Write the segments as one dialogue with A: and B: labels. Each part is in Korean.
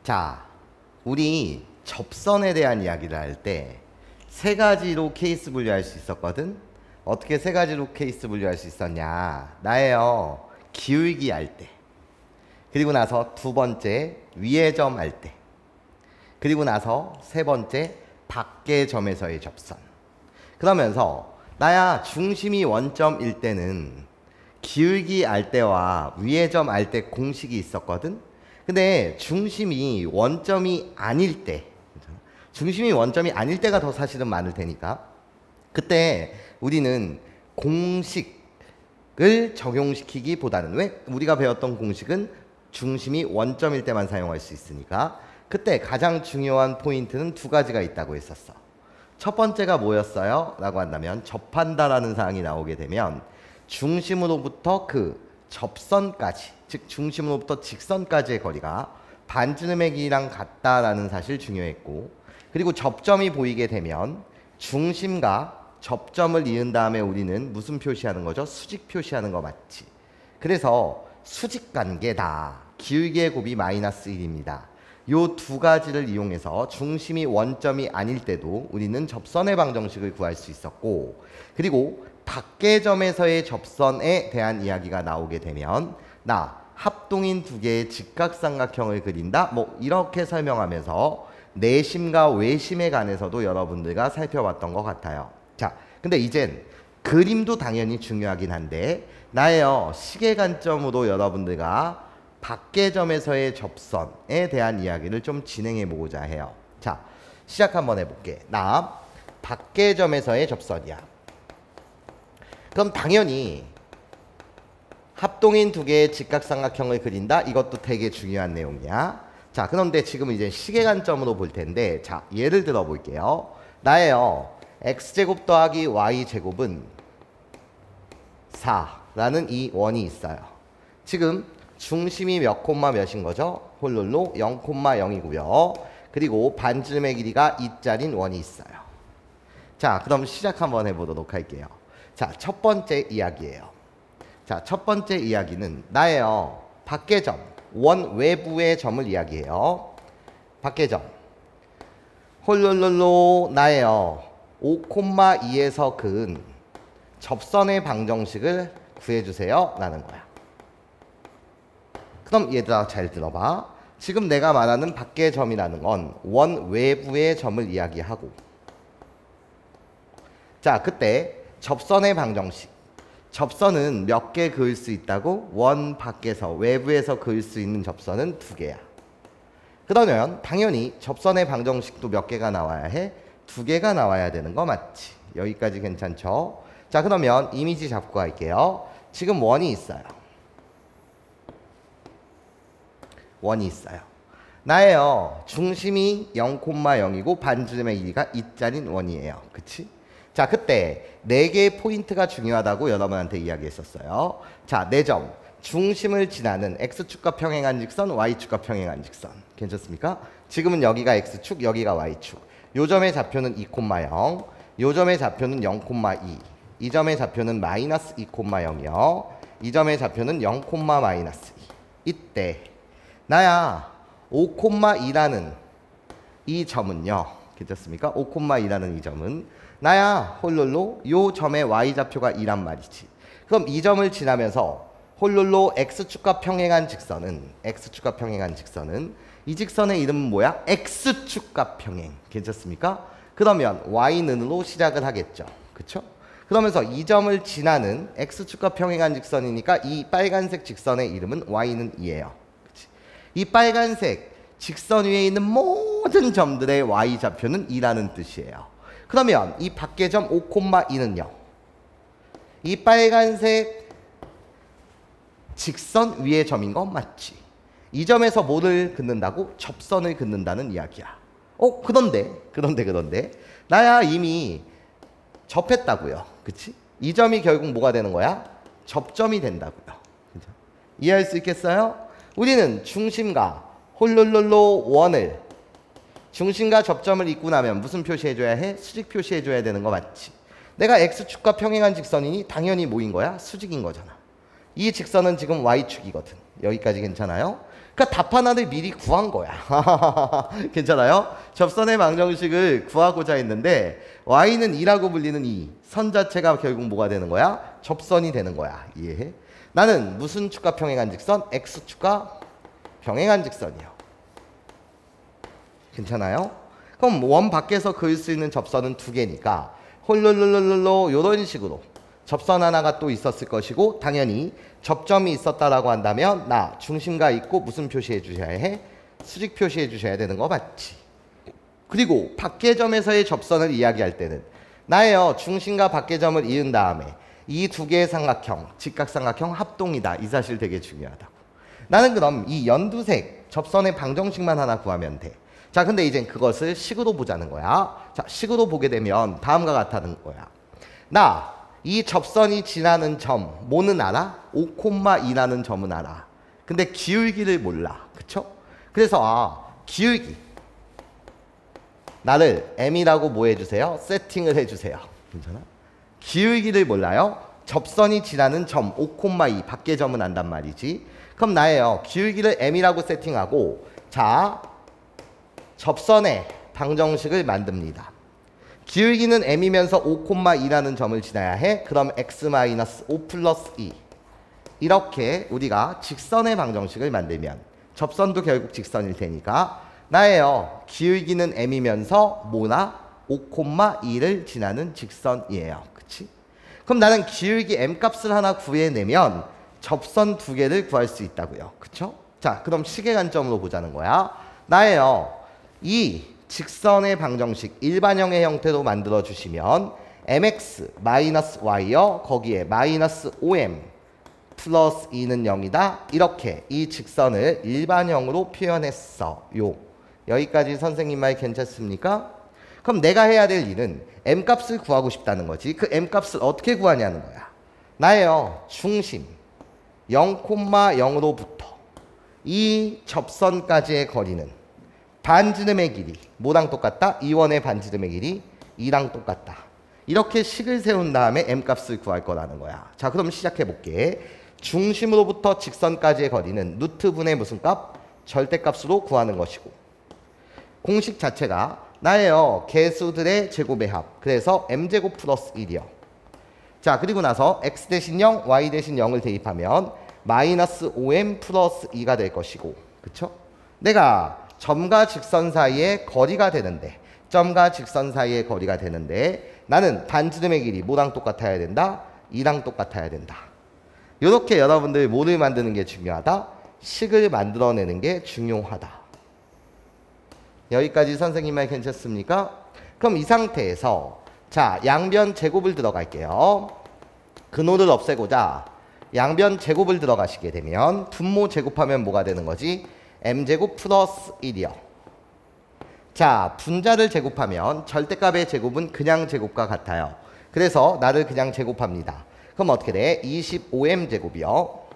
A: 자, 우리 접선에 대한 이야기를 할 때 세 가지로 케이스 분류할 수 있었거든? 어떻게 세 가지로 케이스 분류할 수 있었냐? 나예요. 기울기 할 때. 그리고 나서 두 번째 위의 점 할 때. 그리고 나서 세 번째 밖의 점에서의 접선. 그러면서 나야 중심이 원점일 때는 기울기 알 때와 위의 점 알 때 공식이 있었거든? 근데 중심이 원점이 아닐 때, 중심이 원점이 아닐 때가 더 사실은 많을 테니까 그때 우리는 공식을 적용시키기보다는, 왜? 우리가 배웠던 공식은 중심이 원점일 때만 사용할 수 있으니까 그때 가장 중요한 포인트는 두 가지가 있다고 했었어. 첫 번째가 뭐였어요? 라고 한다면 접한다라는 사항이 나오게 되면 중심으로부터 그 접선까지, 즉 중심으로부터 직선까지의 거리가 반지름의 길이랑 같다라는 사실 중요했고, 그리고 접점이 보이게 되면 중심과 접점을 이은 다음에 우리는 무슨 표시하는 거죠? 수직 표시하는 거 맞지? 그래서 수직 관계다. 기울기의 곱이 마이너스 1입니다. 요 두 가지를 이용해서 중심이 원점이 아닐 때도 우리는 접선의 방정식을 구할 수 있었고, 그리고 밖의 점에서의 접선에 대한 이야기가 나오게 되면 나 합동인 두 개의 직각삼각형을 그린다, 뭐 이렇게 설명하면서 내심과 외심에 관해서도 여러분들과 살펴봤던 것 같아요. 자, 근데 이젠 그림도 당연히 중요하긴 한데 나예요, 시계 관점으로 여러분들과 밖의 점에서의 접선에 대한 이야기를 좀 진행해 보고자 해요. 자, 시작 한번 해볼게. 나 밖의 점에서의 접선이야. 그럼 당연히 합동인 두 개의 직각삼각형을 그린다. 이것도 되게 중요한 내용이야. 자, 그런데 지금 이제 시계 관점으로 볼 텐데, 자, 예를 들어 볼게요. 나예요, x제곱 더하기 y제곱은 4라는 이 원이 있어요. 지금 중심이 몇 콤마 몇인 거죠? 홀룰로 0,0이고요. 그리고 반지름의 길이가 2짜린 원이 있어요. 자, 그럼 시작 한번 해보도록 할게요. 자, 첫 번째 이야기예요. 자, 첫 번째 이야기는 나예요, 밖의 점, 원 외부의 점을 이야기해요. 밖의 점. 홀룰룰로 나예요, 5,2에서 그은 접선의 방정식을 구해주세요 라는 거야. 그럼 얘들아 잘 들어봐. 지금 내가 말하는 밖의 점이라는 건 원 외부의 점을 이야기하고, 자, 그때 접선의 방정식, 접선은 몇 개 그을 수 있다고? 원 밖에서, 외부에서 그을 수 있는 접선은 두 개야. 그러면 당연히 접선의 방정식도 몇 개가 나와야 해? 두 개가 나와야 되는 거 맞지? 여기까지 괜찮죠? 자, 그러면 이미지 잡고 갈게요. 지금 원이 있어요. 원이 있어요. 나예요, 중심이 0,0이고 반지름의 길이가 2짜린 원이에요. 그치? 자, 그때 네 개의 포인트가 중요하다고 여러분한테 이야기했었어요. 자, 네 점. 중심을 지나는 x축과 평행한 직선, y축과 평행한 직선. 괜찮습니까? 지금은 여기가 x축, 여기가 y축. 요 점의 좌표는 2,0, 요 점의 좌표는 0,2. 이 점의 좌표는 마이너스 2,0이요. 이 점의 좌표는 0,-2. 이때 나야 5,2라는 이 점은요. 괜찮습니까? 5,2라는 이 점은 나야 홀룰로 요 점의 y좌표가 2란 말이지. 그럼 이 점을 지나면서 홀룰로 x축과 평행한 직선은, x축과 평행한 직선은 이 직선의 이름은 뭐야? x축과 평행. 괜찮습니까? 그러면 y는으로 시작을 하겠죠. 그쵸? 그러면서 이 점을 지나는 x축과 평행한 직선이니까 이 빨간색 직선의 이름은 y는 2예요. 그치? 이 빨간색 직선 위에 있는 모든 점들의 y좌표는 2라는 뜻이에요. 그러면 이 밖의 점 5,2는요. 이 빨간색 직선 위의 점인 건 맞지? 이 점에서 뭐를 긋는다고? 접선을 긋는다는 이야기야. 그런데 나야 이미 접했다고요. 그치? 이 점이 결국 뭐가 되는 거야? 접점이 된다고요. 그죠? 이해할 수 있겠어요? 우리는 중심과 홀룰룰로 원을, 중심과 접점을 잇고 나면 무슨 표시해줘야 해? 수직 표시해줘야 되는 거 맞지? 내가 x축과 평행한 직선이니 당연히 뭐인 거야? 수직인 거잖아. 이 직선은 지금 y축이거든. 여기까지 괜찮아요? 그러니까 답 하나를 미리 구한 거야. 괜찮아요? 접선의 방정식을 구하고자 했는데 y는 2라고 불리는 이 선 자체가 결국 뭐가 되는 거야? 접선이 되는 거야. 이해해? 나는 무슨 축과 평행한 직선? x축과 평행한 직선이요. 괜찮아요? 그럼 원 밖에서 그을 수 있는 접선은 두 개니까 홀롤롤롤롤 이런 식으로 접선 하나가 또 있었을 것이고 당연히 접점이 있었다라고 한다면 나 중심과 있고 무슨 표시해 주셔야 해? 수직 표시해 주셔야 되는 거 맞지? 그리고 밖의 점에서의 접선을 이야기할 때는 나의 중심과 밖의 점을 이은 다음에 이 두 개의 삼각형, 직각삼각형 합동이다. 이 사실 되게 중요하다고. 나는 그럼 이 연두색 접선의 방정식만 하나 구하면 돼. 자, 근데 이젠 그것을 식으로 보자는 거야. 자, 식으로 보게 되면 다음과 같다는 거야. 나 이 접선이 지나는 점 뭐는 알아? 5,2라는 점은 알아. 근데 기울기를 몰라. 그쵸? 그래서 기울기 나를 m이라고 뭐 해주세요? 세팅을 해주세요. 괜찮아? 기울기를 몰라요? 접선이 지나는 점 5,2 밖의 점은 안단 말이지. 그럼 나예요. 기울기를 m이라고 세팅하고 자 접선의 방정식을 만듭니다. 기울기는 m이면서 5,2라는 점을 지나야 해. 그럼 x-5 플러스 2 이렇게 우리가 직선의 방정식을 만들면 접선도 결국 직선일 테니까 나예요. 기울기는 m이면서 뭐나 5,2를 지나는 직선이에요. 그치? 그럼 나는 기울기 m 값을 하나 구해내면 접선 두 개를 구할 수 있다고요. 그쵸? 자, 그럼 시계 관점으로 보자는 거야. 나예요. 이 직선의 방정식 일반형의 형태로 만들어 주시면 mx 마이너스 y요. 거기에 마이너스 5m 플러스 2는 0이다. 이렇게 이 직선을 일반형으로 표현했어요. 여기까지 선생님 말 괜찮습니까? 그럼 내가 해야 될 일은 m값을 구하고 싶다는 거지. 그 m값을 어떻게 구하냐는 거야. 나예요. 중심 0,0로부터 이 접선까지의 거리는 반지름의 길이 뭐랑 똑같다? 2원의 반지름의 길이 2랑 똑같다. 이렇게 식을 세운 다음에 m값을 구할 거라는 거야. 자, 그럼 시작해 볼게. 중심으로부터 직선까지의 거리는 루트분의 무슨 값? 절대값으로 구하는 것이고 공식 자체가 나예요. 개수들의 제곱의 합. 그래서 m제곱 플러스 1이요. 자, 그리고 나서 x 대신 0, y 대신 0을 대입하면 마이너스 5m 플러스 2가 될 것이고 그쵸? 내가 점과 직선 사이의 거리가 되는데 점과 직선 사이의 거리가 되는데 나는 반지름의 길이 뭐랑 똑같아야 된다? 2랑 똑같아야 된다. 이렇게 여러분들 뭐를 만드는 게 중요하다? 식을 만들어내는 게 중요하다. 여기까지 선생님 말 괜찮습니까? 그럼 이 상태에서 자 양변 제곱을 들어갈게요. 근호를 없애고자 양변 제곱을 들어가시게 되면 분모 제곱하면 뭐가 되는 거지? m제곱 플러스 1이요. 자 분자를 제곱하면 절대값의 제곱은 그냥 제곱과 같아요. 그래서 나를 그냥 제곱합니다. 그럼 어떻게 돼? 25m 제곱이요.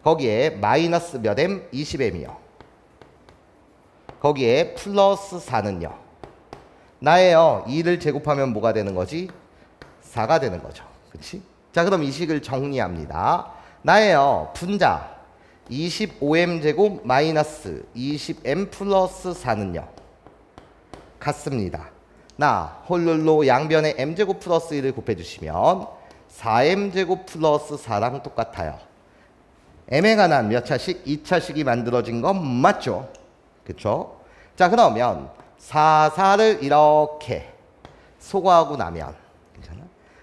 A: 거기에 마이너스 몇 m? 20m이요. 거기에 플러스 4는요. 나예요. 2를 제곱하면 뭐가 되는 거지? 4가 되는 거죠. 그치? 자 그럼 이 식을 정리합니다. 나예요. 분자 25m 제곱 마이너스 20m 플러스 4는요. 같습니다. 나 홀룰로 양변에 m제곱 플러스 1을 곱해주시면 4m제곱 플러스 4랑 똑같아요. m에 관한 몇 차식? 2차식이 만들어진 건 맞죠? 그쵸? 자 그러면 4, 4를 이렇게 소거하고 나면 괜찮아?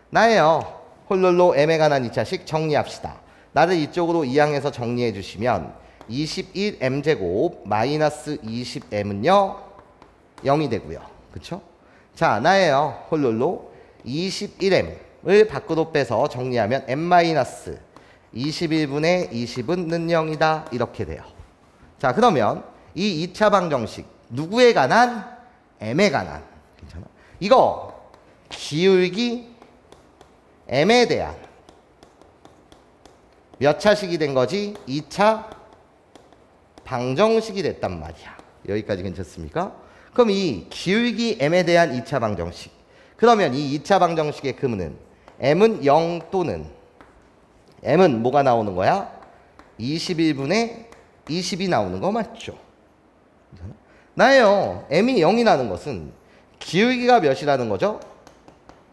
A: 나예요. 홀룰로 m에 관한 2차식 정리합시다. 나를 이쪽으로 이항해서 정리해 주시면 21m제곱 마이너스 20m은요 0이 되고요. 그쵸? 자 나예요. 홀룰로 21m을 밖으로 빼서 정리하면 m-21분의 20은 0이다. 이렇게 돼요. 자 그러면 이 2차 방정식 누구에 관한? m에 관한. 괜찮아? 이거 기울기 m에 대한 몇 차식이 된 거지? 2차 방정식이 됐단 말이야. 여기까지 괜찮습니까? 그럼 이 기울기 m에 대한 2차 방정식. 그러면 이 2차 방정식의 근은 m은 0 또는 m은 뭐가 나오는 거야? 21분의 20이 나오는 거 맞죠? 나예요. m이 0이 나는 것은 기울기가 몇이라는 거죠?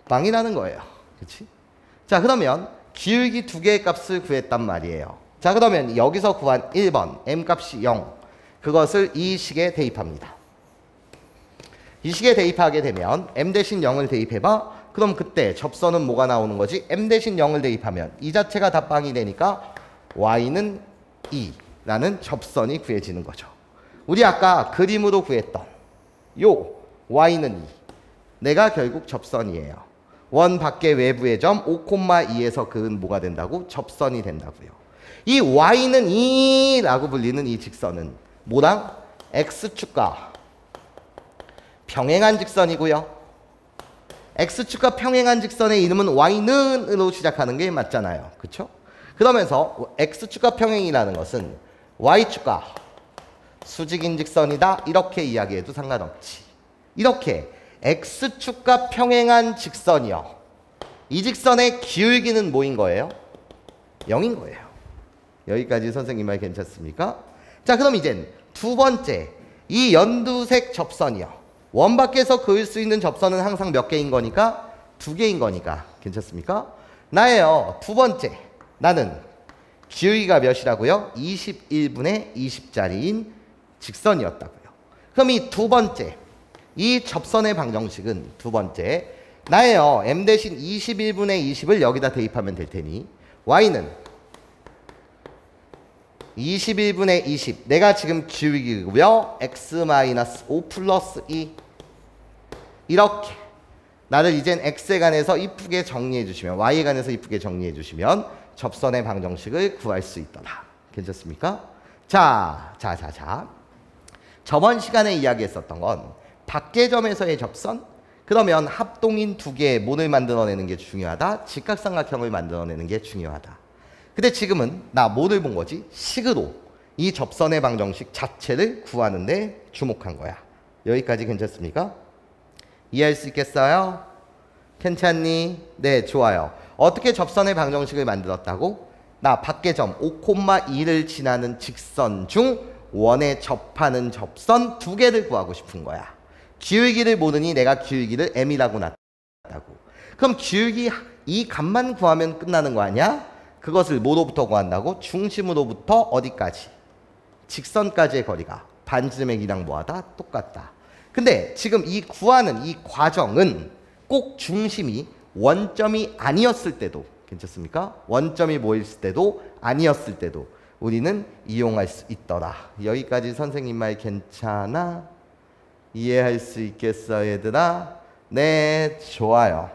A: 빵이라는 거예요. 그렇지? 자, 그러면 기울기 두 개의 값을 구했단 말이에요. 자, 그러면 여기서 구한 1번 m 값이 0, 그것을 이 식에 대입합니다. 이 식에 대입하게 되면 m 대신 0을 대입해봐. 그럼 그때 접선은 뭐가 나오는 거지? m 대신 0을 대입하면 이 자체가 다 빵이 되니까 y는 2라는 접선이 구해지는 거죠. 우리 아까 그림으로 구했던 요 y는 2. 내가 결국 접선이에요. 원 밖의 외부의 점 5,2에서 그은 뭐가 된다고? 접선이 된다고요. 이 y는 2라고 불리는 이 직선은 뭐랑? x축과 평행한 직선이고요. x축과 평행한 직선의 이름은 y는으로 시작하는 게 맞잖아요. 그렇죠? 그러면서 x축과 평행이라는 것은 y축과 수직인 직선이다. 이렇게 이야기해도 상관없지. 이렇게 x축과 평행한 직선이요. 이 직선의 기울기는 뭐인 거예요? 0인 거예요. 여기까지 선생님 말 괜찮습니까? 자, 그럼 이젠 두 번째, 이 연두색 접선이요. 원 밖에서 그을 수 있는 접선은 항상 몇 개인 거니까? 두 개인 거니까. 괜찮습니까? 나예요. 두 번째, 나는 기울기가 몇이라고요? 21분의 20짜리인 직선이었다고요. 그럼 이 두 번째, 이 접선의 방정식은 두 번째, 나예요. m 대신 21분의 20을 여기다 대입하면 될 테니 y는 21분의 20, 내가 지금 기울기고요. x-5 플러스 2. 이렇게 나를 이젠 x에 관해서 이쁘게 정리해 주시면, y에 관해서 이쁘게 정리해 주시면 접선의 방정식을 구할 수 있더라. 괜찮습니까? 자. 저번 시간에 이야기했었던 건 밖의 점에서의 접선? 그러면 합동인 두 개의 뭐를 만들어내는 게 중요하다? 직각삼각형을 만들어내는 게 중요하다. 근데 지금은 나 뭐를 본 거지? 식으로 이 접선의 방정식 자체를 구하는데 주목한 거야. 여기까지 괜찮습니까? 이해할 수 있겠어요? 괜찮니? 네, 좋아요. 어떻게 접선의 방정식을 만들었다고? 나 밖의 점 5,2를 지나는 직선 중 원에 접하는 접선 두 개를 구하고 싶은 거야. 기울기를 모르니 내가 기울기를 m이라고 놨다고. 그럼 기울기 이 값만 구하면 끝나는 거 아니야? 그것을 뭐로부터 구한다고? 중심으로부터 어디까지? 직선까지의 거리가 반지름의 길이랑 뭐하다? 똑같다. 근데 지금 이 구하는 이 과정은 꼭 중심이 원점이 아니었을 때도, 괜찮습니까? 원점이 뭐였을 때도 아니었을 때도 우리는 이용할 수 있더라. 여기까지 선생님 말 괜찮아? 이해할 수 있겠어, 얘들아? 네, 좋아요.